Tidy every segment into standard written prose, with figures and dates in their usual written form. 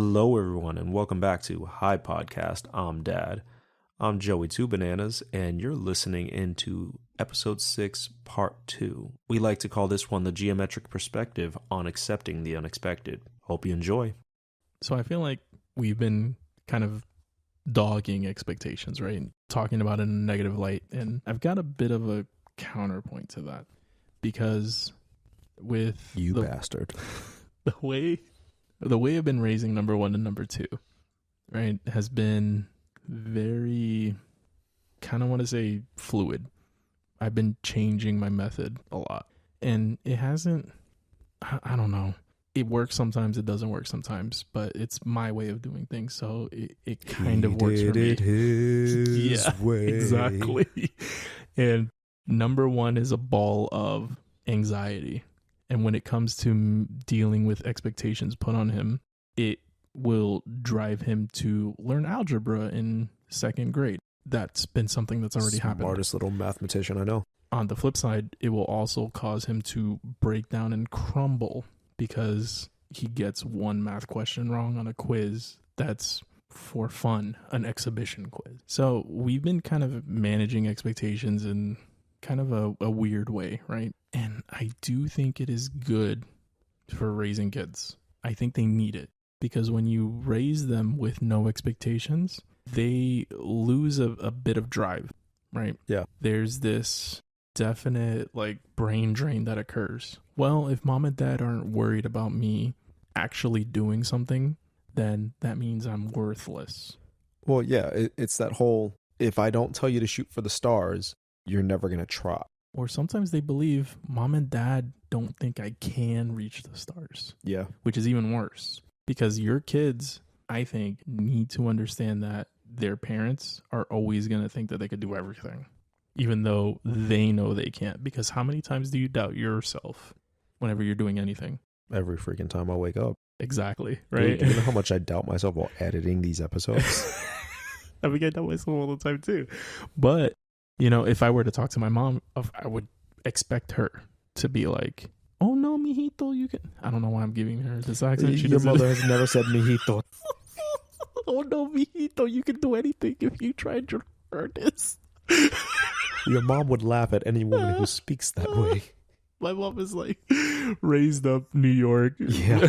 Hello, everyone, and welcome back to Hi Podcast. I'm Dad. I'm Joey Two Bananas, and you're listening into episode 6, part 2. We like to call this one the geometric perspective on accepting the unexpected. Hope you enjoy. So I feel like we've been kind of dogging expectations, right? Talking about it in a negative light. And I've got a bit of a counterpoint to that because with bastard. The way I've been raising number 1 and number 2, right, has been very, kind of want to say fluid. I've been changing my method a lot. And it hasn't, I don't know. It works sometimes, it doesn't work sometimes, but it's my way of doing things. So it kind of works for me. His way. Exactly. And number 1 is a ball of anxiety. And when it comes to dealing with expectations put on him, it will drive him to learn algebra in 2nd grade. That's been something that's already happened. Smartest little mathematician I know. On the flip side, it will also cause him to break down and crumble because he gets one math question wrong on a quiz that's for fun, an exhibition quiz. So we've been kind of managing expectations in kind of a weird way, right? And I do think it is good for raising kids. I think they need it because when you raise them with no expectations, they lose a bit of drive, right? Yeah. There's this definite like brain drain that occurs. Well, if mom and dad aren't worried about me actually doing something, then that means I'm worthless. Well, yeah, it's that whole, if I don't tell you to shoot for the stars, you're never going to try. Or sometimes they believe mom and dad don't think I can reach the stars. Yeah. Which is even worse because your kids, I think, need to understand that their parents are always going to think that they could do everything, even though they know they can't. Because how many times do you doubt yourself whenever you're doing anything? Every freaking time I wake up. Exactly, right? Dude, do you know how much I doubt myself while editing these episodes? I mean, I doubt myself all the time too. But, you know, if I were to talk to my mom, I would expect her to be like, oh no, mijito, you can. I don't know why I'm giving her this accent. Your mother has never said mijito. Oh no, mijito, you can do anything if you tried your hardest. Your mom would laugh at any woman who speaks that way. My mom is like raised up New York, yeah,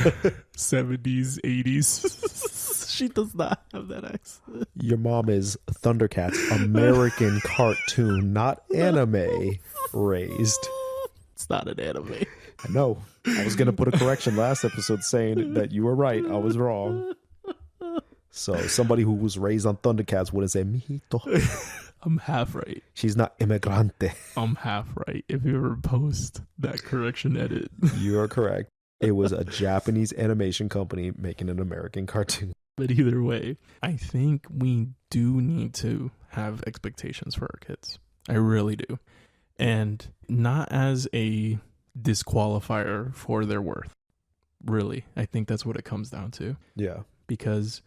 70s, 80s. She does not have that accent. Your mom is Thundercats, American cartoon, not anime raised. It's not an anime. I know. I was going to put a correction last episode saying that you were right. I was wrong. So somebody who was raised on Thundercats wouldn't say mijito. I'm half right. She's not immigrante. I'm half right. If you ever post that correction edit. You are correct. It was a Japanese animation company making an American cartoon. But either way, I think we do need to have expectations for our kids. I really do. And not as a disqualifier for their worth. Really. I think that's what it comes down to. Yeah. Because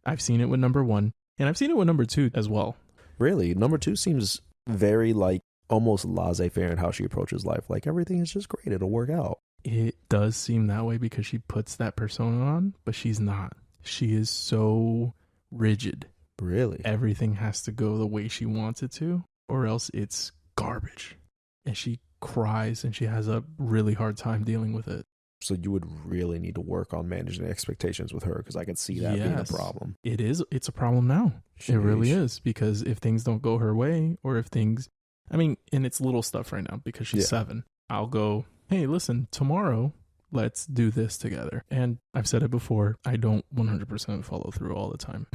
I've seen it with number 1 and I've seen it with number 2 as well. Really? Number 2 seems very like almost laissez-faire in how she approaches life. Like everything is just great. It'll work out. It does seem that way because she puts that persona on, but she's not. She is so rigid. Really? Everything has to go the way she wants it to, or else it's garbage. And she cries and she has a really hard time dealing with it. So you would really need to work on managing expectations with her because I could see that being a problem. It is. It's a problem now. Sheesh. It really is because if things don't go her way or if things, I mean, and it's little stuff right now because she's 7. I'll go, hey, listen, tomorrow, let's do this together. And I've said it before, I don't 100% follow through all the time.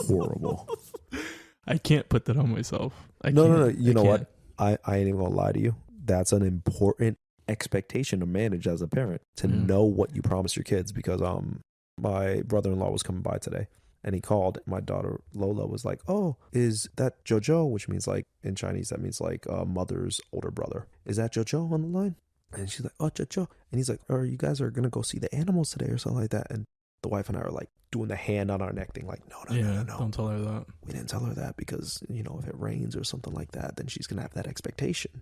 Horrible. I can't put that on myself. No. You know what? I ain't even gonna lie to you. That's an important expectation to manage as a parent, to know what you promise your kids, because my brother-in-law was coming by today and he called. My daughter Lola was like, oh, is that Jojo, which means like in Chinese that means like mother's older brother, is that Jojo on the line? And she's like, oh, Jojo. And he's like, oh, you guys are gonna go see the animals today or something like that. And the wife and I are like doing the hand on our neck thing, like no, don't tell her that. We didn't tell her that because, you know, if it rains or something like that, then she's gonna have that expectation.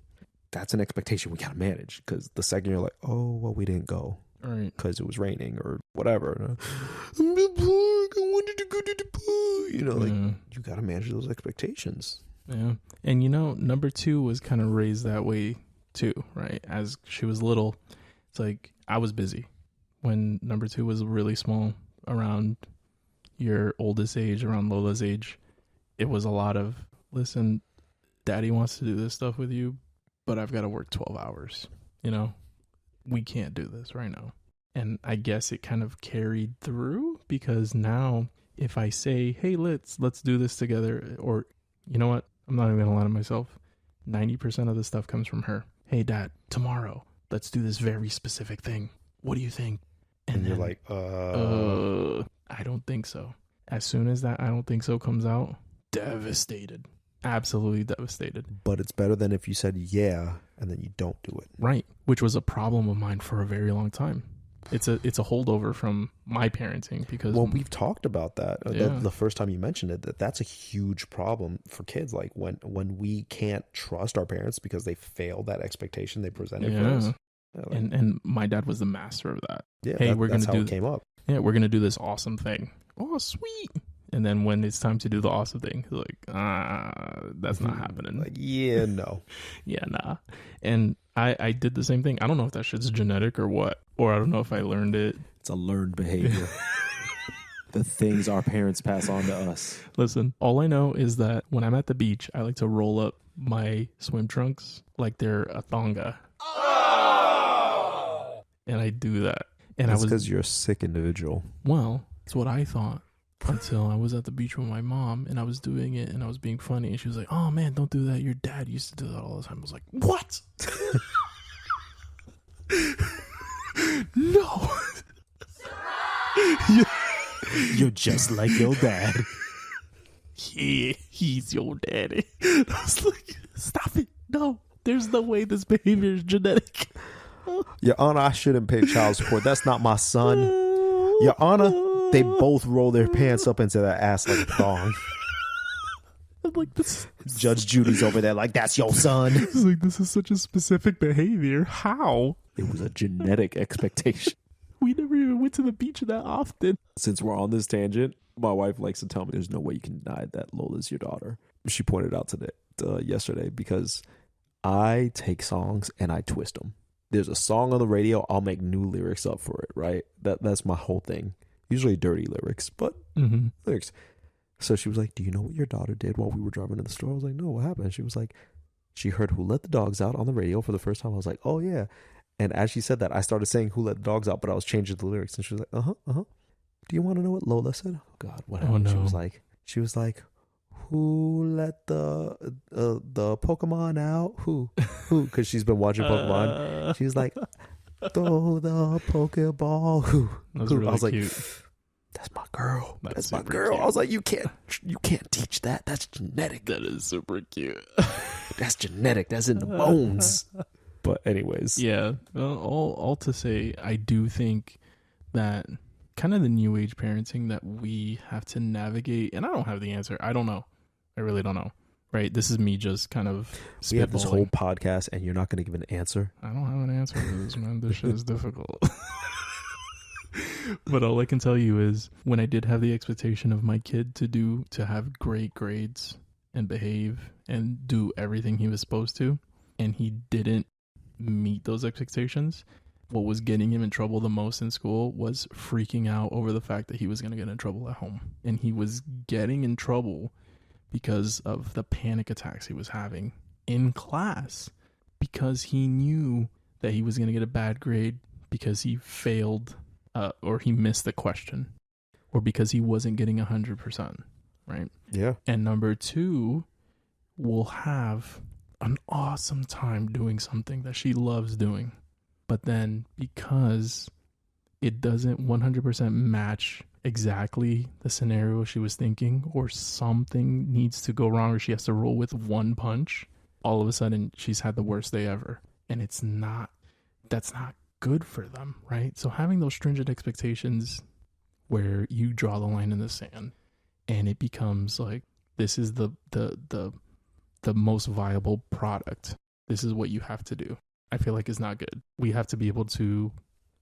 That's an expectation we gotta manage, because the second you're like, oh, well, we didn't go right, because it was raining or whatever. I'm the park. I wanted to go to the park. You know, like you got to manage those expectations. Yeah. And you know, number 2 was kind of raised that way too, right? As she was little, it's like I was busy when number 2 was really small, around your oldest age, around Lola's age. It was a lot of, listen, daddy wants to do this stuff with you, but I've got to work 12 hours. You know, we can't do this right now. And I guess it kind of carried through, because now if I say, hey, let's do this together, or you know what? I'm not even going to lie to myself. 90% of the stuff comes from her. Hey, Dad, tomorrow, let's do this very specific thing. What do you think? And you're like, I don't think so. As soon as that I don't think so comes out, devastated. Absolutely devastated. But it's better than if you said yeah and then you don't do it. Right. Which was a problem of mine for a very long time. It's a holdover from my parenting, because we've talked about that the first time you mentioned it, that's a huge problem for kids. Like when we can't trust our parents because they failed that expectation they presented for us. Like, and my dad was the master of that. Yeah, hey, that's how it came up. Yeah, we're gonna do this awesome thing. Oh, sweet. And then when it's time to do the awesome thing, he's like, that's not happening. Like, yeah, no. Yeah, nah. And I did the same thing. I don't know if that shit's genetic or what, or I don't know if I learned it. It's a learned behavior. The things our parents pass on to us. Listen, all I know is that when I'm at the beach, I like to roll up my swim trunks like they're a thonga. Oh! And I do that. And that's because you're a sick individual. Well, that's what I thought. Until I was at the beach with my mom and I was doing it and I was being funny, and she was like, oh man, don't do that. Your dad used to do that all the time. I was like, what? No. You're just like your dad. Yeah, he's your daddy. I was like, stop it. No, there's no way this behavior is genetic. Your Honor, I shouldn't pay child support. That's not my son. Your Honor, they both roll their pants up into their ass like a thong. I'm like, this. Judge Judy's over there like, that's your son. It's like, this is such a specific behavior. How? It was a genetic expectation. We never even went to the beach that often. Since we're on this tangent, my wife likes to tell me there's no way you can deny that Lola's your daughter. She pointed out yesterday, because I take songs and I twist them. There's a song on the radio, I'll make new lyrics up for it, right? That's my whole thing. Usually dirty lyrics, but lyrics. So she was like, do you know what your daughter did while we were driving to the store? I was like, no, what happened? She was like, she heard Who Let the Dogs Out on the radio for the first time. I was like, oh yeah. And as she said that, I started saying Who Let the Dogs Out, but I was changing the lyrics. And she was like, do you want to know what Lola said? Oh God, what happened? Oh, no. She was like, who let the Pokemon out? Who? Because she's been watching Pokemon. She was like, throw the Pokeball. Who? Really I was like, cute. That's my girl. That's my girl. Cute. I was like, you can't teach that. That's genetic. That is super cute. That's genetic. That's in the bones. But anyways, yeah. All to say, I do think that kind of the new age parenting that we have to navigate, and I don't have the answer. I don't know. I really don't know. Right? This is me just kind of spitballing. We have this whole podcast, and you're not going to give an answer. I don't have an answer for this, man. This shit is difficult. But all I can tell you is, when I did have the expectation of my kid to have great grades and behave and do everything he was supposed to, and he didn't meet those expectations, what was getting him in trouble the most in school was freaking out over the fact that he was going to get in trouble at home. And he was getting in trouble because of the panic attacks he was having in class, because he knew that he was going to get a bad grade because he failed or he missed the question, or because he wasn't getting 100%, right? Yeah. And number 2, will have an awesome time doing something that she loves doing. But then because it doesn't 100% match exactly the scenario she was thinking, or something needs to go wrong, or she has to roll with one punch, all of a sudden she's had the worst day ever. And that's not good for them, right? So having those stringent expectations where you draw the line in the sand and it becomes like, this is the most viable product. This is what you have to do. I feel like it's not good. We have to be able to,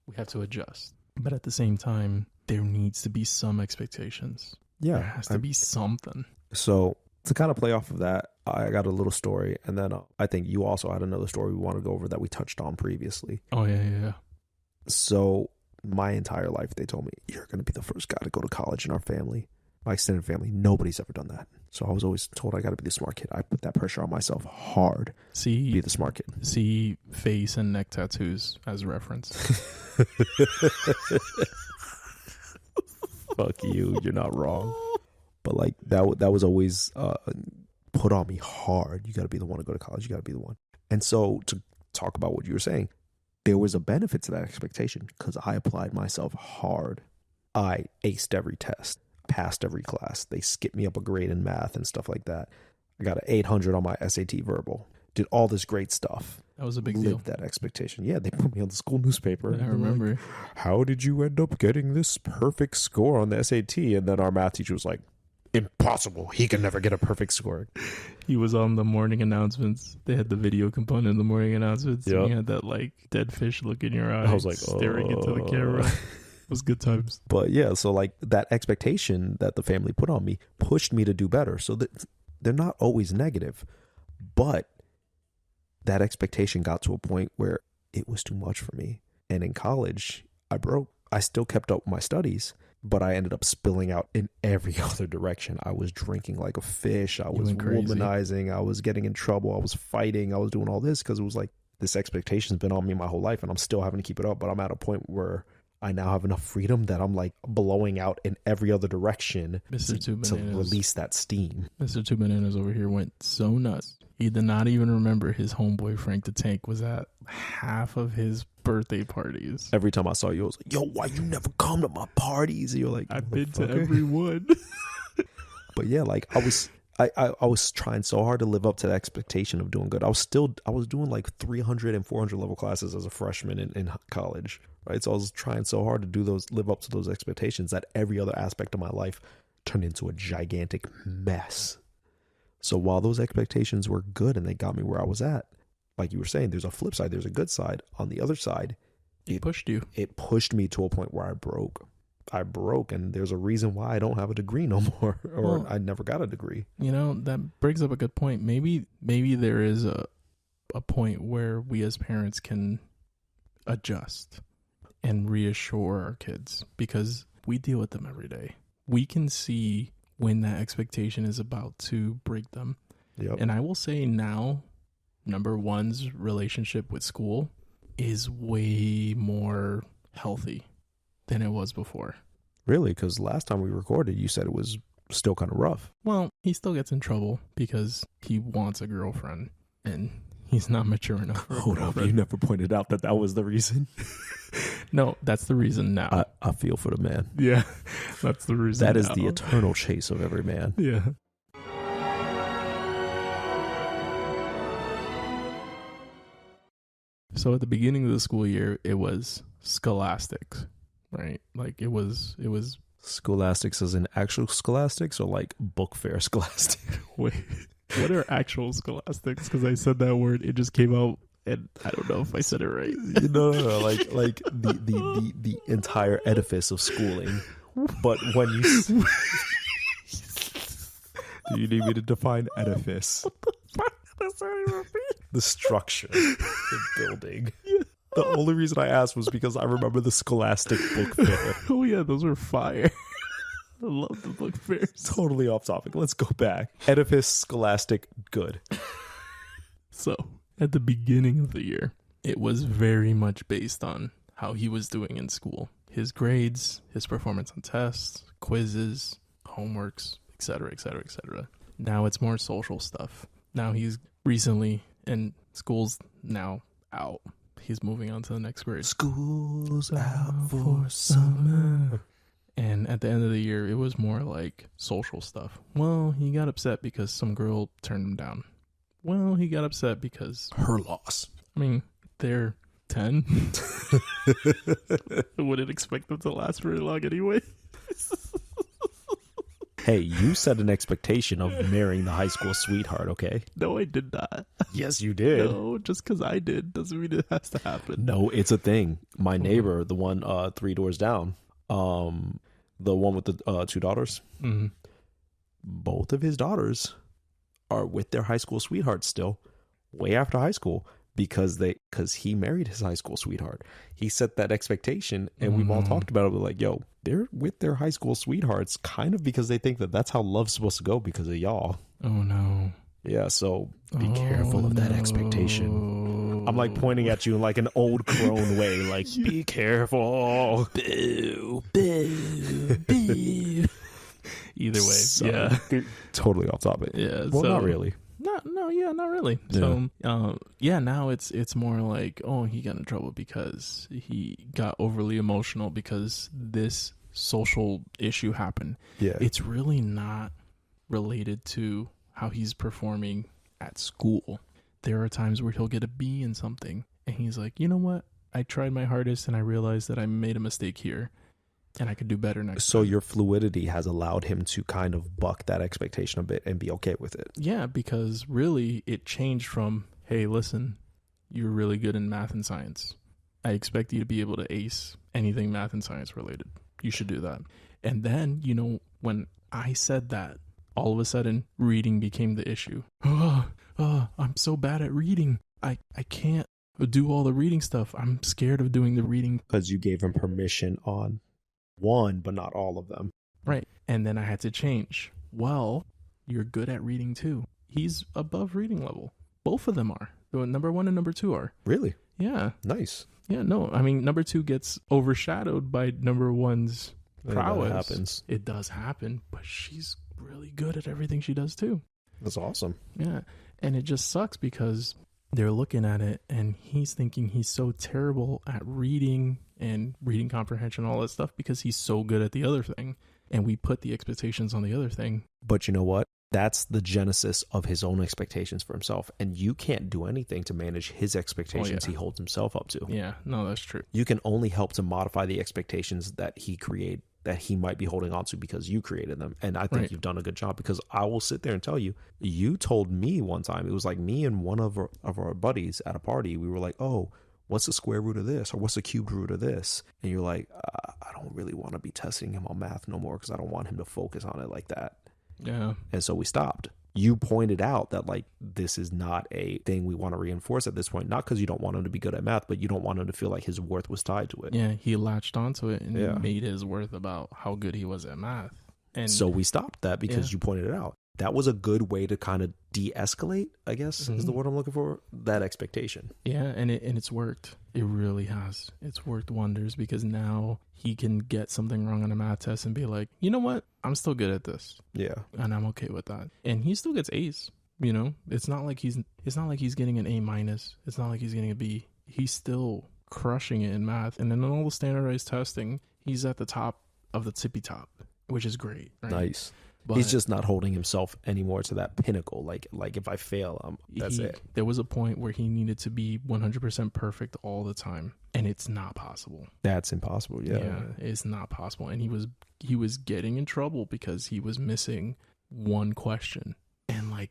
we have to adjust. But at the same time, there needs to be some expectations. Yeah. There has to be something. So to kind of play off of that, I got a little story. And then I think you also had another story we want to go over that we touched on previously. Oh, yeah. So my entire life, they told me, you're going to be the first guy to go to college in our family. My extended family, nobody's ever done that. So I was always told I got to be the smart kid. I put that pressure on myself hard. Be the smart kid. See face and neck tattoos as reference. Fuck you. You're not wrong. But like that was always put on me hard. You got to be the one to go to college. You got to be the one. And so to talk about what you were saying, there was a benefit to that expectation because I applied myself hard. I aced every test, passed every class. They skipped me up a grade in math and stuff like that. I got an 800 on my SAT verbal. Did all this great stuff. That was a big deal. Lived that expectation. Yeah, they put me on the school newspaper. I remember. Like, how did you end up getting this perfect score on the SAT? And then our math teacher was like, impossible. He can never get a perfect score. He was on the morning announcements. They had the video component in the morning announcements. Yep. And you had that like dead fish look in your eye. I was like, staring into the camera. It was good times. But yeah, so like that expectation that the family put on me pushed me to do better. So that they're not always negative, but that expectation got to a point where it was too much for me. And in college, I broke. I still kept up with my studies, but I ended up spilling out in every other direction. I was drinking like a fish. I was womanizing. I was getting in trouble. I was fighting. I was doing all this because it was like this expectation's been on me my whole life and I'm still having to keep it up. But I'm at a point where I now have enough freedom that I'm like blowing out in every other direction to release that steam. Mr. Two Bananas over here went so nuts. He did not even remember his homeboy Frank the Tank was at half of his birthday parties. Every time I saw you, I was like, yo, why you never come to my parties? And you're like, I've been to every one. But yeah, like I was trying so hard to live up to the expectation of doing good. I was doing like 300 and 400 level classes as a freshman in college, right? So I was trying so hard to live up to those expectations that every other aspect of my life turned into a gigantic mess. So while those expectations were good and they got me where I was at, like you were saying, there's a flip side, there's a good side. On the other side, it pushed you. It pushed me to a point where I broke, and there's a reason why I don't have a degree no more, or I never got a degree. You know, that brings up a good point. Maybe there is a point where we as parents can adjust and reassure our kids because we deal with them every day. We can see when that expectation is about to break them. Yep. And I will say now, number one's relationship with school is way more healthy than it was before. Really? Because last time we recorded, you said it was still kind of rough. Well, he still gets in trouble because he wants a girlfriend and he's not mature enough for a Hold up, you never pointed out that was the reason. No, that's the reason now. I feel for the man. Yeah, that's the reason. That is the eternal chase of every man. Yeah. So at the beginning of the school year, it was scholastics, right? Like it was scholastics as in actual scholastics or like book fair scholastics? Wait, what are actual scholastics? Because I said that word, it just came out. And I don't know if I said it right. No, like the entire edifice of schooling. But when you do you need me to define edifice? The structure, the building. Yeah. The only reason I asked was because I remember the scholastic book fair. Oh yeah, those were fire. I love the book fairs. Totally off topic. Let's go back. Edifice, scholastic, good. So at the beginning of the year, it was very much based on how he was doing in school. His grades, his performance on tests, quizzes, homeworks, etc., etc., etc. Now it's more social stuff. Now he's recently, and school's now out. He's moving on to the next grade. School's out for summer. And at the end of the year, it was more like social stuff. Well, he got upset because some girl turned him down. Well, he got upset because her loss. I mean, they're 10. I wouldn't expect them to last very long anyway. Hey, you set an expectation of marrying the high school sweetheart, okay? No, I did not. Yes, you did. No, just because I did doesn't mean it has to happen. No, it's a thing. My neighbor, the one 3 doors down, the one with the 2 daughters, both of his daughters are with their high school sweethearts still, way after high school, because he married his high school sweetheart. He set that expectation, and we've all talked about it. We're like, yo, they're with their high school sweethearts kind of because they think that that's how love's supposed to go because of y'all. Oh, no. Yeah, so be careful of that expectation. I'm like pointing at you in like an old crone way, like, be careful. Boo, boo, boo. Either way, Totally off topic. Yeah. Well, not really. Not really. Yeah. So, now it's more like, oh, he got in trouble because he got overly emotional because this social issue happened. Yeah. It's really not related to how he's performing at school. There are times where he'll get a B in something and he's like, you know what? I tried my hardest and I realized that I made a mistake here and I could do better next time. So your fluidity has allowed him to kind of buck that expectation a bit and be okay with it. Yeah, because really it changed from, hey, listen, you're really good in math and science. I expect you to be able to ace anything math and science related. You should do that. And then, when I said that, all of a sudden, reading became the issue. I'm so bad at reading. I can't do all the reading stuff. I'm scared of doing the reading. Because you gave him permission on one, but not all of them. Right. And then I had to change. Well, you're good at reading too. He's above reading level. Both of them are. So number 1 and number 2 are. Really? Yeah. Nice. Yeah, no. I mean, number 2 gets overshadowed by number 1's prowess. That happens. It does happen, but she's really good at everything she does too. That's awesome. Yeah. And it just sucks because they're looking at it and he's thinking he's so terrible at reading and reading comprehension, all that stuff, because he's so good at the other thing. And we put the expectations on the other thing. But you know what? That's the genesis of his own expectations for himself. And you can't do anything to manage his expectations he holds himself up to. Yeah, no, that's true. You can only help to modify the expectations that he created, that he might be holding on to because you created them. And I think you've done a good job, because I will sit there and tell you, you told me one time, it was like me and one of our buddies at a party, we were like, oh, what's the square root of this? Or what's the cube root of this? And you're like, I don't really want to be testing him on math no more because I don't want him to focus on it like that. Yeah. And so we stopped. You pointed out that like this is not a thing we want to reinforce at this point, not because you don't want him to be good at math, but you don't want him to feel like his worth was tied to it. Yeah, he latched onto it and made his worth about how good he was at math. And so we stopped that because you pointed it out. That was a good way to kind of de-escalate, I guess, is the word I'm looking for, that expectation. Yeah, and it's worked. It really has. It's worked wonders, because now he can get something wrong on a math test and be like, you know what? I'm still good at this. Yeah. And I'm okay with that. And he still gets A's, It's not like he's getting an A minus. It's not like he's getting a B. He's still crushing it in math. And in all the standardized testing, he's at the top of the tippy top, which is great. Right? Nice. But he's just not holding himself anymore to that pinnacle. Like if I fail, that's it. There was a point where he needed to be 100% perfect all the time, and it's not possible. That's impossible. Yeah, it's not possible. And he was getting in trouble because he was missing one question, and then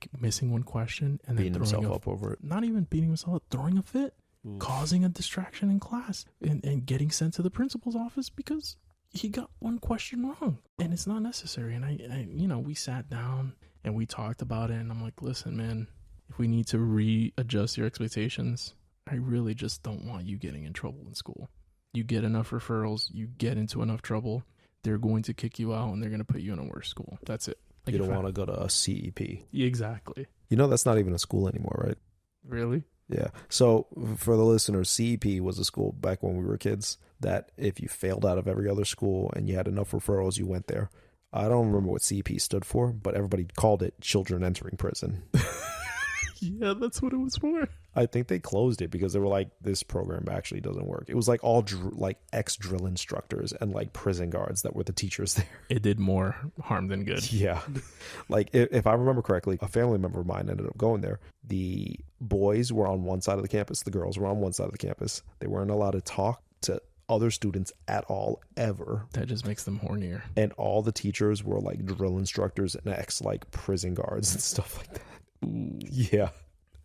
beating himself up over it. Not even beating himself up, throwing a fit, causing a distraction in class, and getting sent to the principal's office because he got one question wrong, and it's not necessary. And I we sat down and we talked about it, and I'm like, listen, man, if we need to readjust your expectations, I really just don't want you getting in trouble in school. You get enough referrals, you get into enough trouble, they're going to kick you out and they're going to put you in a worse school. That's it. You don't want to go to a CEP. Exactly. That's not even a school anymore, right? Really? Yeah. So for the listeners, CEP was a school back when we were kids that if you failed out of every other school and you had enough referrals, you went there. I don't remember what CEP stood for, but everybody called it children entering prison. Yeah, that's what it was for. I think they closed it because they were like, this program actually doesn't work. It was like all ex-drill instructors and like prison guards that were the teachers there. It did more harm than good. Yeah. Like if I remember correctly, a family member of mine ended up going there. The boys were on one side of the campus. The girls were on one side of the campus. They weren't allowed to talk to other students at all ever. That just makes them hornier. And all the teachers were like drill instructors and like prison guards and stuff like that. Ooh. Yeah.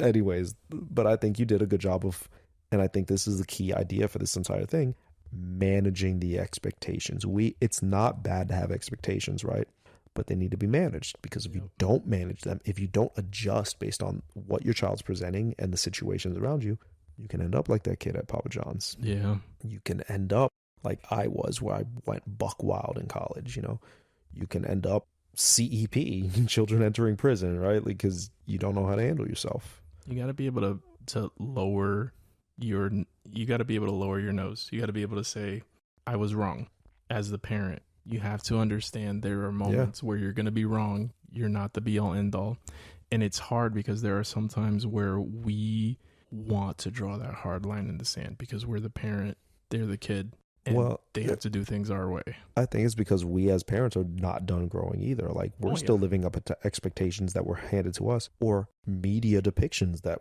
Anyways, but I think you did a good job of, and I think this is the key idea for this entire thing, managing the expectations. It's not bad to have expectations, right? But they need to be managed, because if you don't manage them, if you don't adjust based on what your child's presenting and the situations around you, you can end up like that kid at Papa John's. Yeah. You can end up like I was, where I went buck wild in college. You can end up CEP, children entering prison, right? Because you don't know how to handle yourself. You got to be able to lower your nose. You got to be able to say, I was wrong. As the parent, you have to understand there are moments where you're going to be wrong. You're not the be all end all. And it's hard because there are some times where we want to draw that hard line in the sand because we're the parent, they're the kid, and they have to do things our way. I think it's because we as parents are not done growing either. Like we're still living up to expectations that were handed to us, or media depictions that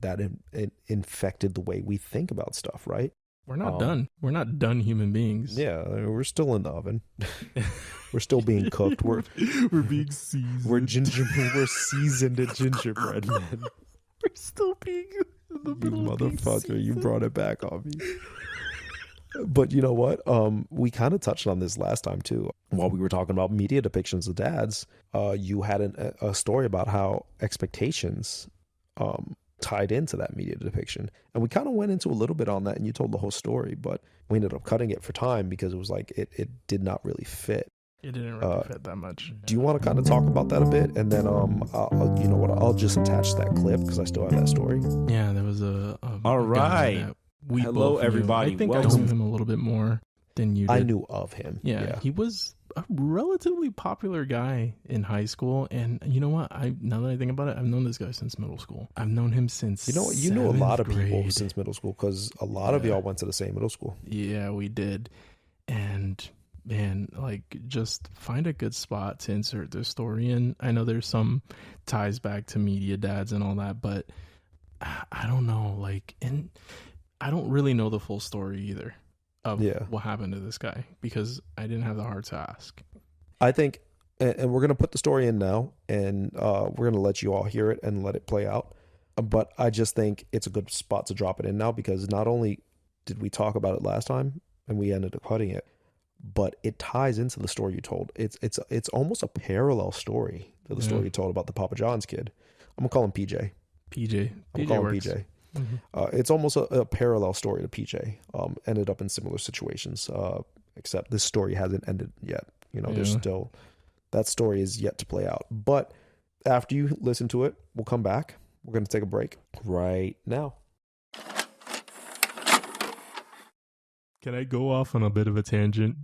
that infected the way we think about stuff, right? We're not done. We're not done human beings. Yeah, we're still in the oven. We're still being cooked. We're being seasoned. We're seasoned at gingerbread, man. We're still being in the middle. You motherfucker, you brought it back on me. But you know what? We kind of touched on this last time too. While we were talking about media depictions of dads, you had a story about how expectations tied into that media depiction, and we kind of went into a little bit on that, and you told the whole story, but we ended up cutting it for time because it was like it did not really fit. It didn't really fit that much. Do you want to kind of talk about that a bit, and then you know what, I'll just attach that clip because I still have that story. Yeah, there was a all right. Hello, everybody. I think Welcome. I knew him a little bit more than you did. I knew of him. Yeah, he was a relatively popular guy in high school, and you know what? Now that I think about it, I've known this guy since middle school. I've known him since you know a lot of people grade. Since middle school, because a lot of y'all went to the same middle school. Yeah, we did. And man, like, just find a good spot to insert their story in. I know there's some ties back to media dads and all that, but I don't know, like, and I don't really know the full story either of what happened to this guy, because I didn't have the heart to ask. I think, and we're going to put the story in now, and we're going to let you all hear it and let it play out. But I just think it's a good spot to drop it in now, because not only did we talk about it last time and we ended up cutting it, but it ties into the story you told. It's almost a parallel story to the story you told about the Papa John's kid. I'm going to call him PJ. I'm calling him PJ. Mm-hmm. It's almost a parallel story to PJ. Ended up in similar situations, except this story hasn't ended yet. There's still, that story is yet to play out. But after you listen to it, we'll come back. We're going to take a break right now. Can I go off on a bit of a tangent?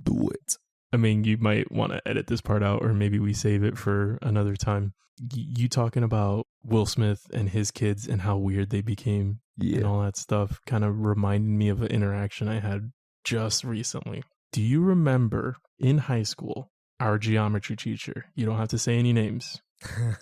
Do it. I mean, you might want to edit this part out, or maybe we save it for another time. You talking about Will Smith and his kids and how weird they became and all that stuff kind of reminded me of an interaction I had just recently. Do you remember in high school, our geometry teacher? You don't have to say any names.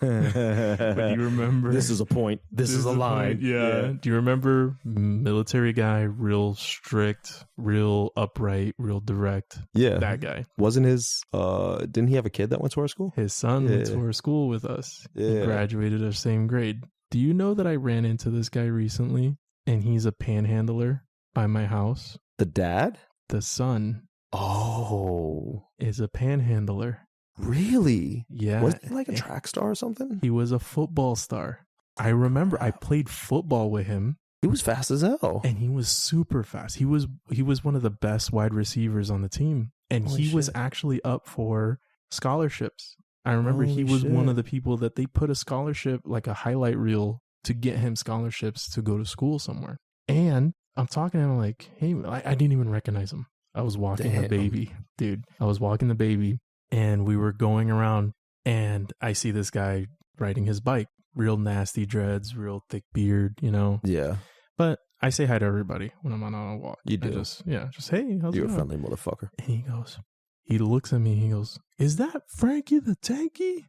But do you remember? This is a point. This is a line. Yeah. Do you remember military guy, real strict, real upright, real direct? Yeah. That guy. Wasn't his, didn't he have a kid that went to our school? His son went to our school with us. Yeah. He graduated our same grade. Do you know that I ran into this guy recently and he's a panhandler by my house? The dad? The son. Oh. Is a panhandler. Really? Yeah. Wasn't he like a track star or something? He was a football star. I remember I played football with him. He was fast as hell. And he was super fast. He was one of the best wide receivers on the team. And he was actually up for scholarships. I remember he was one of the people that they put a scholarship, like a highlight reel, to get him scholarships to go to school somewhere. And I'm talking to him like, hey, I didn't even recognize him. I was walking the baby, dude. I was walking the baby. And we were going around, and I see this guy riding his bike. Real nasty dreads, real thick beard, Yeah. But I say hi to everybody when I'm on a walk. You do? Just hey, how's it You're going? a friendly motherfucker. And he looks at me, he goes, is that Frankie the Tanky?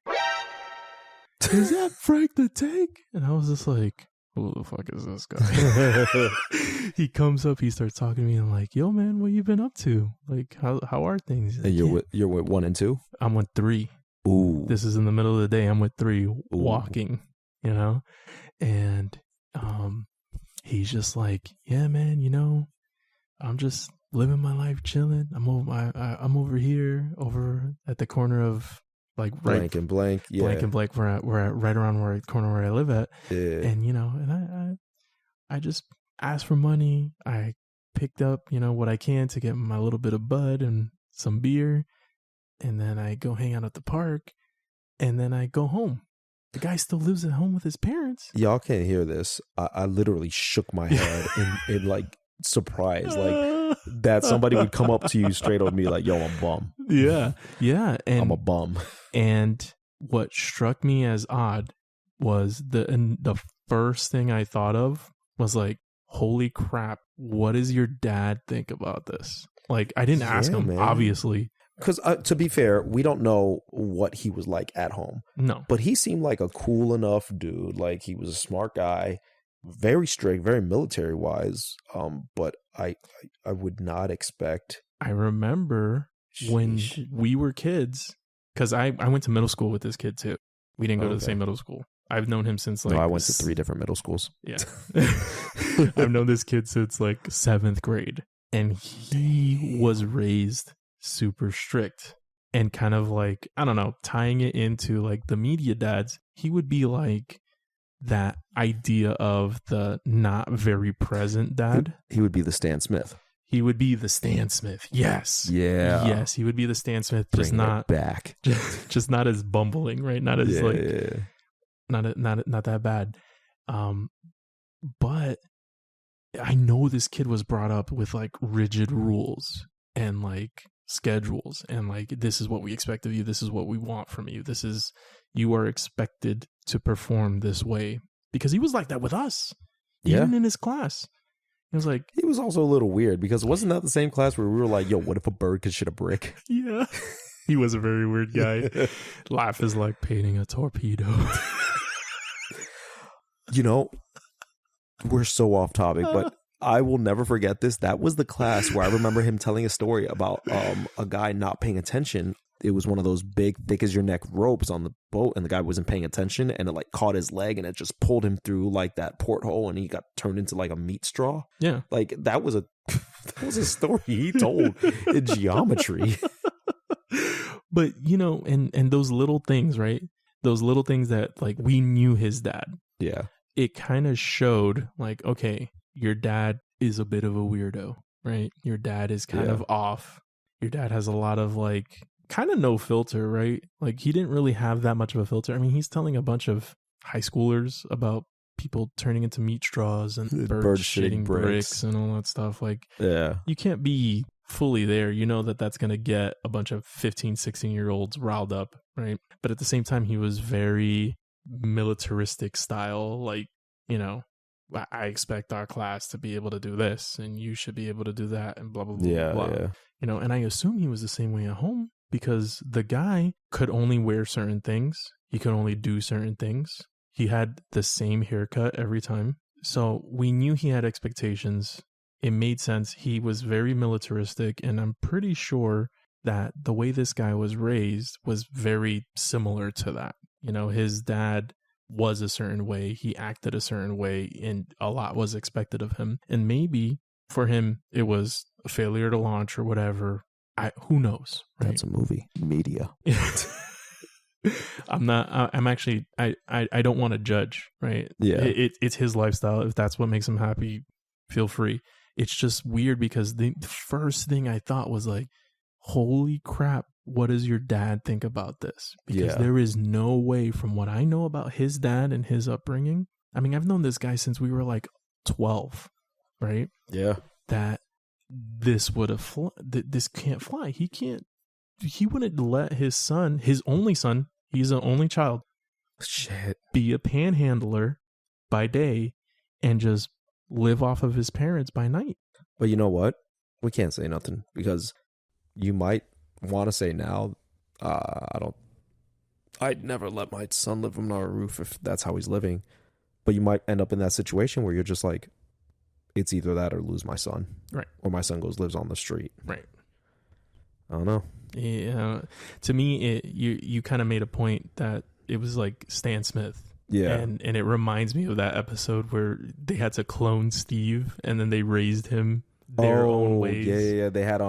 Is that Frank the Tank? And I was just like, who the fuck is this guy? He comes up, he starts talking to me, and I'm like, yo, man, what you been up to? Like, how are things? And you're with 1 and 2? I'm with 3. Ooh. This is in the middle of the day. I'm with 3 walking, you know? And he's just like, yeah, man, you know, I'm just living my life chilling. I'm over here, over at the corner of like blank and blank, yeah, blank and blank, we're right around where corner where I live at, yeah. And you know, and I just asked for money. I picked up, you know, what I can to get my little bit of bud and some beer, and then I go hang out at the park, and then I go home. The guy still lives at home with his parents. Y'all can't hear this. I literally shook my head in like surprise, like that somebody would come up to you straight on me like, yo, I'm a bum. Yeah. And I'm a bum. And what struck me as odd was the first thing I thought of was like, holy crap, what does your dad think about this? Like, I didn't ask him, man. Obviously. Because to be fair, we don't know what he was like at home. No. But he seemed like a cool enough dude. Like, he was a smart guy, very strict, very military wise. But I would not expect. I remember when we were kids, because I went to middle school with this kid too. We didn't go to the same middle school. I've known him since like... No, I went to 3 different middle schools. Yeah. I've known this kid since like 7th grade. And he was raised super strict and kind of like, I don't know, tying it into like the media dads, he would be like that idea of the not very present dad. He would be the Stan Smith. He would be the Stan Smith. Yes. Yeah. Yes, he would be the Stan Smith, just Bring not it back. Just not as bumbling, right? Not as not that bad. But I know this kid was brought up with like rigid rules and like schedules and like, this is what we expect of you, this is what we want from you, you are expected to perform this way, because he was like that with us, even in his class. It was like, he was also a little weird, because wasn't that the same class where we were like, yo, what if a bird could shit a brick? Yeah. He was a very weird guy. Life is like painting a torpedo. You know, we're so off topic, but I will never forget this. That was the class where I remember him telling a story about a guy not paying attention. It was one of those big, thick as your neck ropes on the boat, and the guy wasn't paying attention, and it like caught his leg, and it just pulled him through like that porthole, and he got turned into like a meat straw. Yeah, like that was a story he told in geometry. But you know, and those little things, right? Those little things that like we knew his dad. Yeah, it kind of showed like, okay, your dad is a bit of a weirdo, right? Your dad is kind of off. Your dad has a lot of like kind of no filter, right? Like he didn't really have that much of a filter. I mean, he's telling a bunch of high schoolers about people turning into meat straws and birds shitting bricks and all that stuff. Like, you can't be fully there. You know that's going to get a bunch of 15, 16-year-olds riled up, right? But at the same time, he was very militaristic style. Like, you know, I expect our class to be able to do this and you should be able to do that and blah, blah, blah, blah. Yeah. You know, and I assume he was the same way at home, because the guy could only wear certain things. He could only do certain things. He had the same haircut every time. So we knew he had expectations. It made sense. He was very militaristic, and I'm pretty sure that the way this guy was raised was very similar to that. You know, his dad was a certain way, he acted a certain way, and a lot was expected of him. And maybe for him, it was a failure to launch or whatever. Who knows? Right? That's a movie. Media. I don't want to judge, right? Yeah. It's his lifestyle. If that's what makes him happy, feel free. It's just weird because the first thing I thought was like, holy crap, what does your dad think about this? Because there is no way, from what I know about his dad and his upbringing. I mean, I've known this guy since we were like 12, right? Yeah. That this would have this can't fly. He wouldn't let his only son, he's an only child, be a panhandler by day and just live off of his parents by night. But you know what? We can't say nothing, because you might want to say now, I'd never let my son live on our roof if that's how he's living. But you might end up in that situation where you're just like, it's either that or lose my son. Right. Or my son lives on the street. Right. I don't know. Yeah. To me, you kind of made a point that it was like Stan Smith. Yeah. And it reminds me of that episode where they had to clone Steve and then they raised him their own ways. Yeah. They had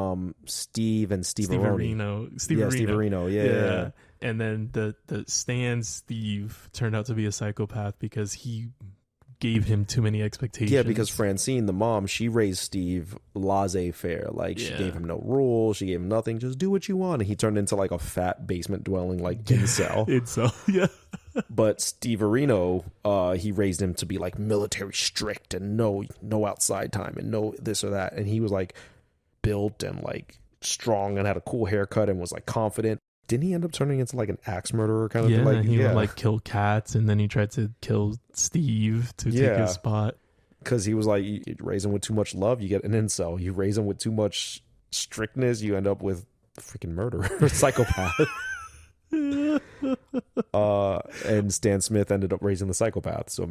Steve and Steve Areno. Steve Areno. Yeah. And then the Stan Steve turned out to be a psychopath because he gave him too many expectations. Yeah, because Francine, the mom, she raised Steve laissez-faire. Like, she gave him no rules. She gave him nothing. Just do what you want. And he turned into like a fat basement dwelling, like incel. Yeah. But Steve Areno, he raised him to be like military strict and no outside time and no this or that. And he was like built and like strong and had a cool haircut and was like confident. Didn't he end up turning into like an axe murderer kind of thing? Like, he would like kill cats, and then he tried to kill Steve to take his spot. Because he was like, you raise him with too much love, you get an incel. You raise him with too much strictness, you end up with a freaking murderer, psychopath. And Stan Smith ended up raising the psychopath, so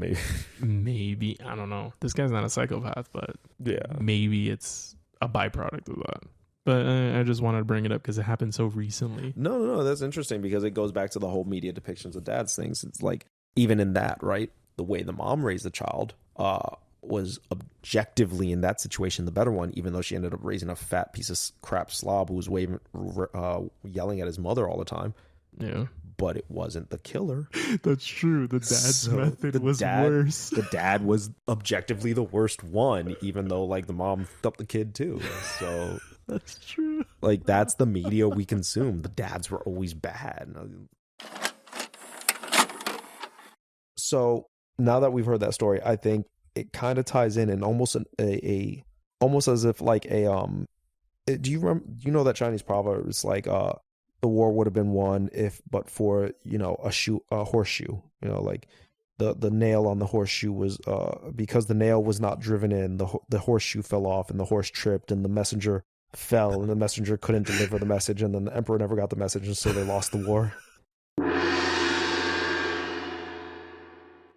maybe I don't know. This guy's not a psychopath, but maybe it's a byproduct of that. But I just wanted to bring it up because it happened so recently. No, that's interesting because it goes back to the whole media depictions of dad's things. It's like, even in that, right, the way the mom raised the child was objectively in that situation the better one, even though she ended up raising a fat piece of crap slob who was yelling at his mother all the time. Yeah. But it wasn't the killer. That's true. The dad's method was worse. The dad was objectively the worst one, even though like the mom fucked up the kid too. So that's true. Like, that's the media we consume. The dads were always bad. So now that we've heard that story, I think it kind of ties in and almost almost as if like do you know that Chinese proverb? It's like the war would have been won but for a horseshoe. Like the nail on the horseshoe was because the nail was not driven in, the horseshoe fell off and the horse tripped and the messenger fell and the messenger couldn't deliver the message, and then the emperor never got the message, and so they lost the war.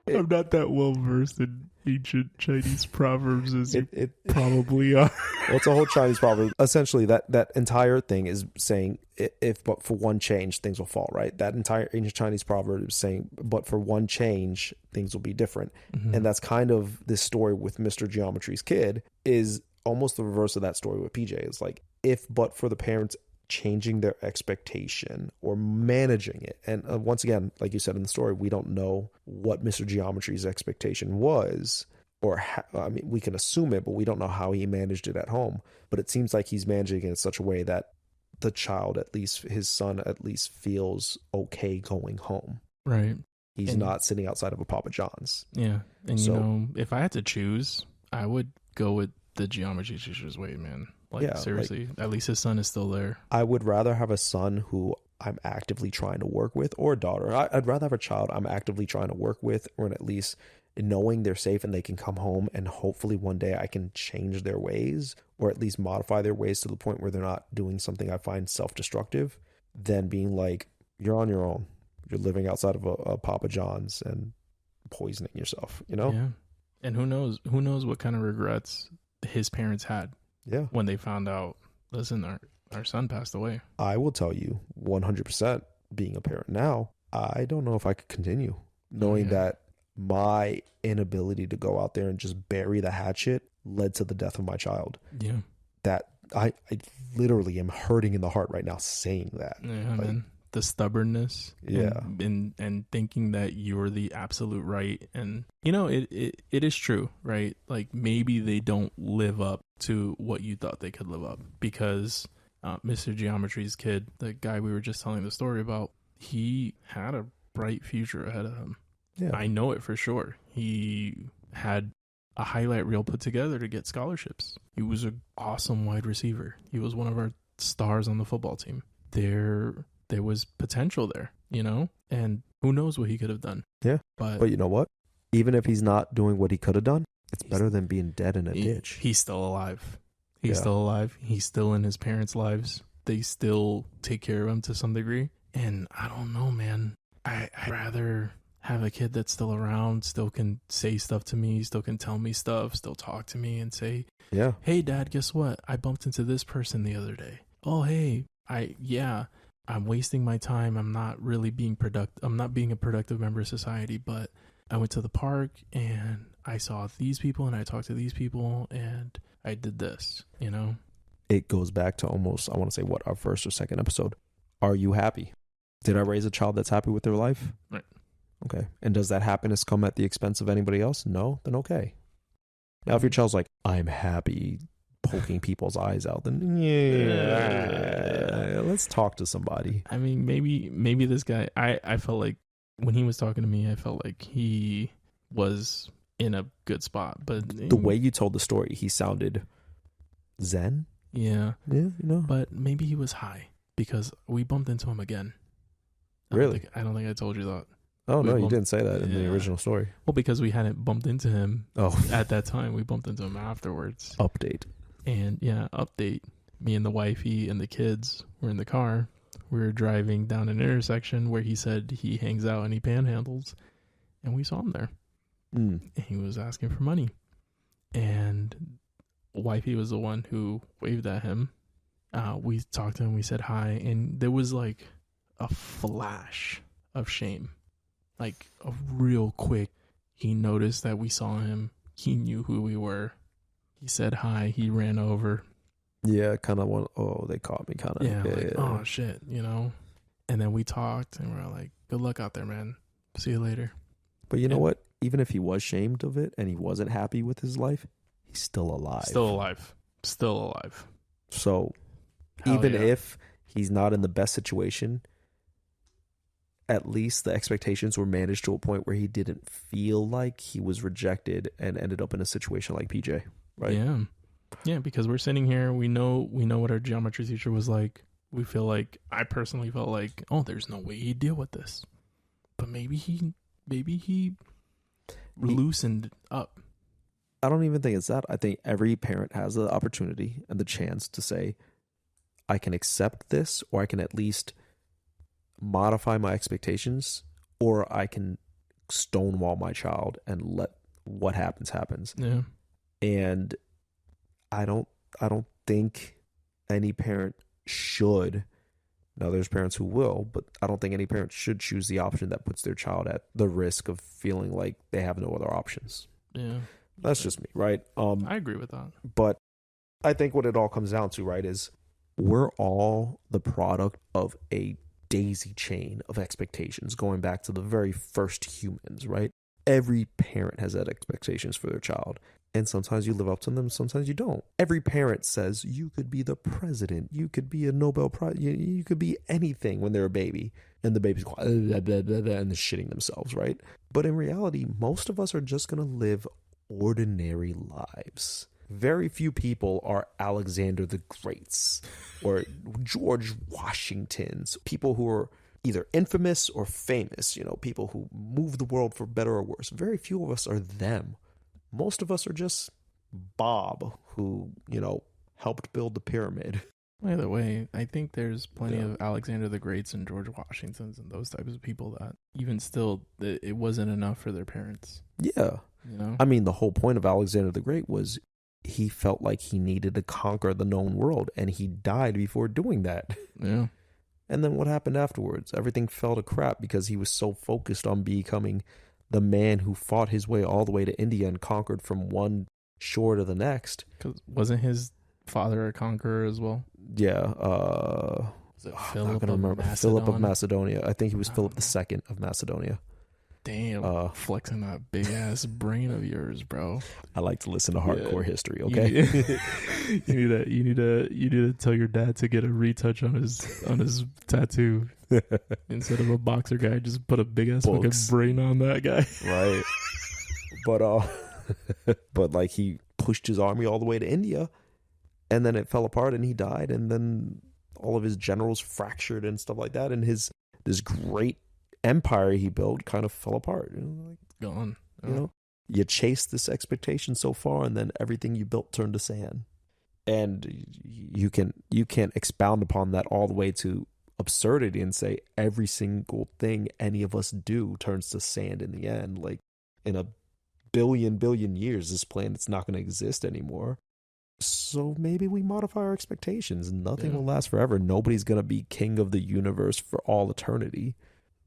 I'm not that well versed in ancient Chinese proverbs as you probably are. Well, it's a whole Chinese proverb. Essentially, that entire thing is saying, if but for one change, things will fall, right? That entire ancient Chinese proverb is saying, but for one change, things will be different. Mm-hmm. And that's kind of this story with Mr. Geometry's kid is almost the reverse of that story with PJ. It's like, if but for the parents changing their expectation or managing it. And once again, like you said in the story, we don't know what Mr. Geometry's expectation was, or we can assume it, but we don't know how he managed it at home. But it seems like he's managing it in such a way that the child, at least his son, at least feels okay going home. Right. He's not sitting outside of a Papa John's. Yeah. And if I had to choose, I would go with the geometry teacher's way, man. Seriously, at least his son is still there. I would rather have a son who I'm actively trying to work with, or a daughter. I'd rather have a child I'm actively trying to work with, or at least knowing they're safe and they can come home, and hopefully one day I can change their ways, or at least modify their ways to the point where they're not doing something I find self-destructive, than being like, you're on your own. You're living outside of a Papa John's and poisoning yourself, Yeah. And who knows what kind of regrets his parents had. Yeah. When they found out, listen, our son passed away. I will tell you 100%, being a parent now, I don't know if I could continue knowing that my inability to go out there and just bury the hatchet led to the death of my child. Yeah. That I literally am hurting in the heart right now saying that. Yeah, man. The stubbornness. Yeah. And thinking that you're the absolute right. And, it is true, right? Like, maybe they don't live up to what you thought they could live up, because Mr. Geometry's kid, the guy we were just telling the story about, he had a bright future ahead of him. Yeah. I know it for sure. He had a highlight reel put together to get scholarships. He was an awesome wide receiver. He was one of our stars on the football team. There was potential there, and who knows what he could have done. Yeah. But you know what? Even if he's not doing what he could have done, it's better than being dead in a ditch. He's still alive. He's still alive. He's still in his parents' lives. They still take care of him to some degree. And I don't know, man. I'd rather have a kid that's still around, still can say stuff to me, still can tell me stuff, still talk to me and say, yeah, hey dad, guess what? I bumped into this person the other day. Oh, hey, I'm wasting my time. I'm not really being productive. I'm not being a productive member of society, but I went to the park and I saw these people and I talked to these people and I did this, you know? It goes back to almost, I want to say, what, our first or second episode. Are you happy? Did I raise a child that's happy with their life? Right. Okay. And does that happiness come at the expense of anybody else? No? Then okay. Now, if your child's like, I'm happy poking people's eyes out, then yeah, let's talk to somebody. I mean, maybe this guy, I felt like when he was talking to me, I felt like he was in a good spot. But the way you told the story, he sounded zen. Yeah. Yeah, you know. But maybe he was high because we bumped into him again. Really? I don't think I told you that. Oh, no, you didn't say that in the original story. Well, because we hadn't bumped into him at that time. We bumped into him afterwards. Update. And update. Me and the wifey and the kids were in the car. We were driving down an intersection where he said he hangs out and he panhandles. And we saw him there. And he was asking for money. And wifey was the one who waved at him. We talked to him. We said hi. And there was like a flash of shame. Like a real quick, he noticed that we saw him. He knew who we were. He said hi. He ran over. Yeah, kind of one. Oh, they caught me, kind of. Yeah, oh shit, you know. And then we talked, and we're like, "Good luck out there, man. See you later." But you know what? Even if he was shamed of it and he wasn't happy with his life, he's still alive. Still alive. So, Hell even yeah. if he's not in the best situation, at least the expectations were managed to a point where he didn't feel like he was rejected and ended up in a situation like PJ, right? Yeah, because we're sitting here, we know what our geometry teacher was like. We feel like, I personally felt like, oh, there's no way he'd deal with this. But maybe he loosened up. I don't even think it's that. I think every parent has the opportunity and the chance to say, I can accept this, or I can at least modify my expectations, or I can stonewall my child and let what happens. Yeah. And I don't think any parent should. Now, there's parents who will, but I don't think any parent should choose the option that puts their child at the risk of feeling like they have no other options. Yeah. That's just me, right? I agree with that. But I think what it all comes down to, right, is we're all the product of a daisy chain of expectations going back to the very first humans, right? Every parent has had expectations for their child. And sometimes you live up to them, sometimes you don't. Every parent says you could be the president, you could be a Nobel Prize, you could be anything when they're a baby. And the baby's going, blah, blah, blah, blah, and they're shitting themselves, right? But in reality, most of us are just going to live ordinary lives. Very few people are Alexander the Greats or George Washingtons, people who are either infamous or famous, people who move the world for better or worse. Very few of us are them. Most of us are just Bob, who, helped build the pyramid. Either way, I think there's plenty of Alexander the Greats and George Washingtons and those types of people that even still, it wasn't enough for their parents. Yeah. I mean, the whole point of Alexander the Great was he felt like he needed to conquer the known world, and he died before doing that. Yeah. And then what happened afterwards? Everything fell to crap because he was so focused on becoming the man who fought his way all the way to India and conquered from one shore to the next. Because wasn't his father a conqueror as well? Yeah. Was it Philip of Macedonia. I think he was Philip II of Macedonia. Damn, flexing that big ass brain of yours, bro. I like to listen to hardcore history. Okay, you need to tell your dad to get a retouch on his tattoo instead of a boxer guy. Just put a big ass fucking brain on that guy, right? But like he pushed his army all the way to India, and then it fell apart, and he died, and then all of his generals fractured and stuff like that, and this great empire he built kind of fell apart. Gone. You chase this expectation so far, and then everything you built turned to sand. And you can't expound upon that all the way to absurdity and say every single thing any of us do turns to sand in the end. Like in a billion years, this planet's not going to exist anymore. So maybe we modify our expectations. Nothing will last forever. Nobody's going to be king of the universe for all eternity.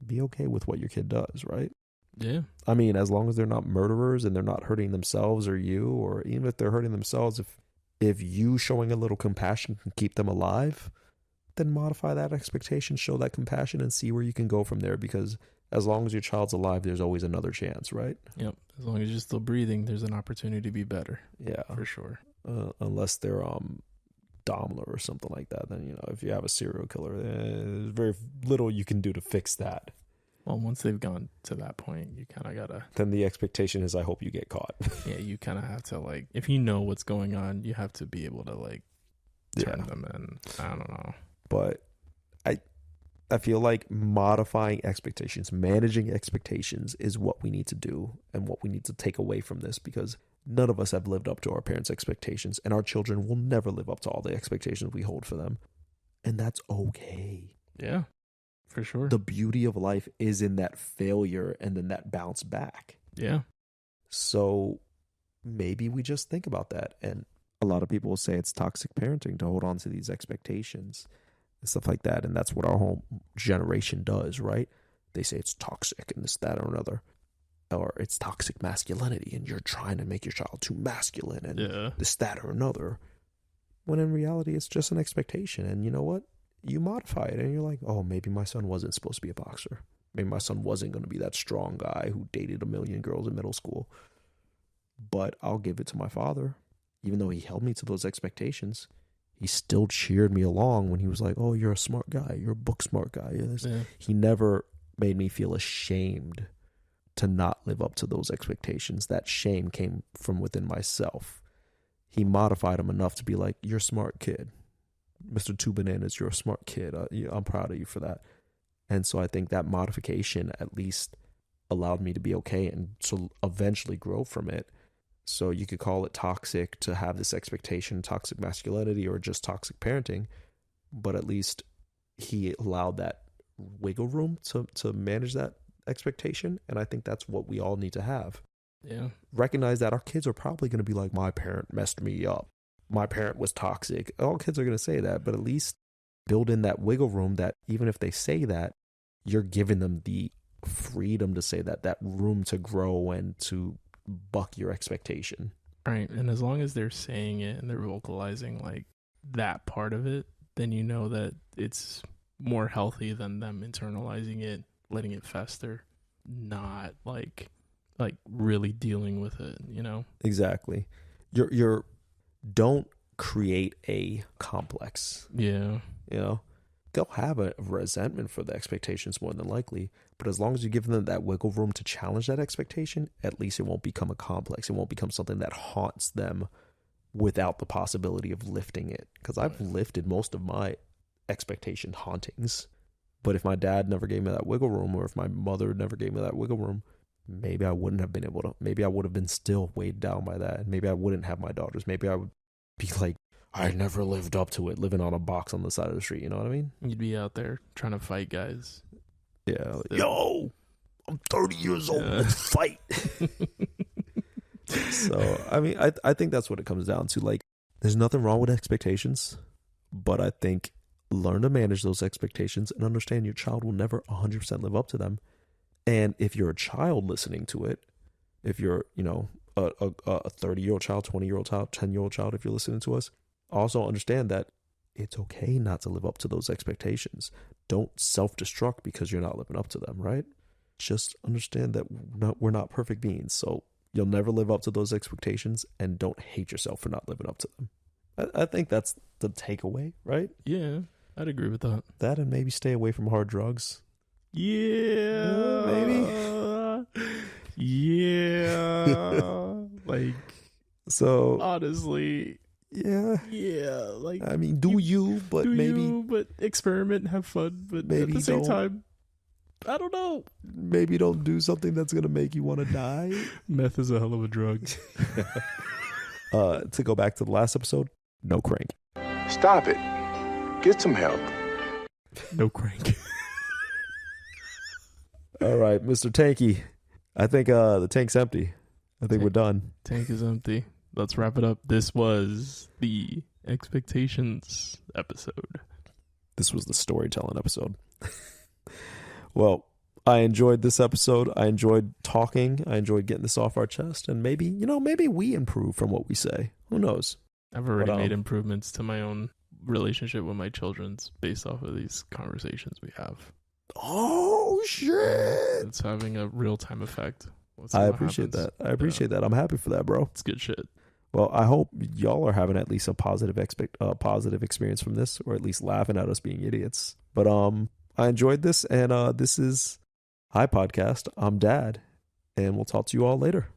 Be okay with what your kid does, right? Yeah. I mean, as long as they're not murderers and they're not hurting themselves or you, or even if they're hurting themselves, if you showing a little compassion can keep them alive, then modify that expectation, show that compassion, and see where you can go from there. Because as long as your child's alive, there's always another chance, right? Yep. As long as you're still breathing, there's an opportunity to be better. Yeah. For sure. Unless they're Daimler or something like that, then, you know, if you have a serial killer, there's very little you can do to fix that. Well, once they've gone to that point, you kind of gotta. Then the expectation is, I hope you get caught. Yeah, you kind of have to, like, if you know what's going on, you have to be able to, like, turn them in. I don't know. But I feel like modifying expectations, managing expectations is what we need to do and what we need to take away from this, because none of us have lived up to our parents' expectations, and our children will never live up to all the expectations we hold for them. And that's okay. Yeah, for sure. The beauty of life is in that failure and then that bounce back. Yeah. So maybe we just think about that. And a lot of people will say it's toxic parenting to hold on to these expectations and stuff like that. And that's what our whole generation does, right? They say it's toxic and this, that, or another. Or it's toxic masculinity and you're trying to make your child too masculine and this, that, or another. When in reality, it's just an expectation. And you know what? You modify it and you're like, oh, maybe my son wasn't supposed to be a boxer. Maybe my son wasn't going to be that strong guy who dated a million girls in middle school. But I'll give it to my father. Even though he held me to those expectations, he still cheered me along when he was like, oh, you're a smart guy. You're a book smart guy. He never made me feel ashamed to not live up to those expectations. That shame came from within myself. He modified them enough to be like, you're a smart kid. Mr. Two Bananas, you're a smart kid. I'm proud of you for that. And so I think that modification at least allowed me to be okay and to eventually grow from it. So you could call it toxic to have this expectation, toxic masculinity, or just toxic parenting. But at least he allowed that wiggle room to manage that expectation. And I think that's what we all need to have. Yeah. Recognize that our kids are probably going to be like, my parent messed me up. My parent was toxic. All kids are going to say that, but at least build in that wiggle room that even if they say that, you're giving them the freedom to say that room to grow and to buck your expectation. Right. And as long as they're saying it and they're vocalizing like that part of it, then you know that it's more healthy than them internalizing it, letting it fester, not like really dealing with it, you know? Exactly. You're don't create a complex. Yeah. You know? They'll have a resentment for the expectations more than likely, but as long as you give them that wiggle room to challenge that expectation, at least it won't become a complex. It won't become something that haunts them without the possibility of lifting it. Because I've lifted most of my expectation hauntings. But if my dad never gave me that wiggle room, or if my mother never gave me that wiggle room, maybe I wouldn't have been able to. Maybe I would have been still weighed down by that. Maybe I wouldn't have my daughters. Maybe I would be like, I never lived up to it, living on a box on the side of the street. You know what I mean? You'd be out there trying to fight guys. Yeah. Like, yo, I'm 30 years old. Let's fight. So, I mean, I think that's what it comes down to. Like, there's nothing wrong with expectations, but I think learn to manage those expectations and understand your child will never 100% live up to them. And if you're a child listening to it, if you're, you know, a 30-year-old child, 20-year-old child, 10-year-old child, if you're listening to us, also understand that it's okay not to live up to those expectations. Don't self-destruct because you're not living up to them, right? Just understand that we're not perfect beings, so you'll never live up to those expectations, and don't hate yourself for not living up to them. I think that's the takeaway, right? Yeah, I'd agree with that. That, and maybe stay away from hard drugs. Yeah, maybe. Yeah, like, so honestly, yeah, like, I mean, but experiment, have fun, but maybe at the same time, I don't know. Maybe don't do something that's gonna make you want to die. Meth is a hell of a drug. To go back to the last episode, no crank. Stop it. Get some help. No crank. All right, Mr. Tanky. I think the tank's empty. I think we're done. Tank is empty. Let's wrap it up. This was the expectations episode. This was the storytelling episode. Well, I enjoyed this episode. I enjoyed talking. I enjoyed getting this off our chest. And maybe we improve from what we say. Who knows? I've already made improvements to my own relationship with my children's based off of these conversations we have. Oh, shit. It's having a real-time effect. I appreciate that. I'm happy for that, bro. It's good shit. Well, I hope y'all are having at least a positive experience from this, or at least laughing at us being idiots. But I enjoyed this, and this is Hi Podcast. I'm Dad, and we'll talk to you all later.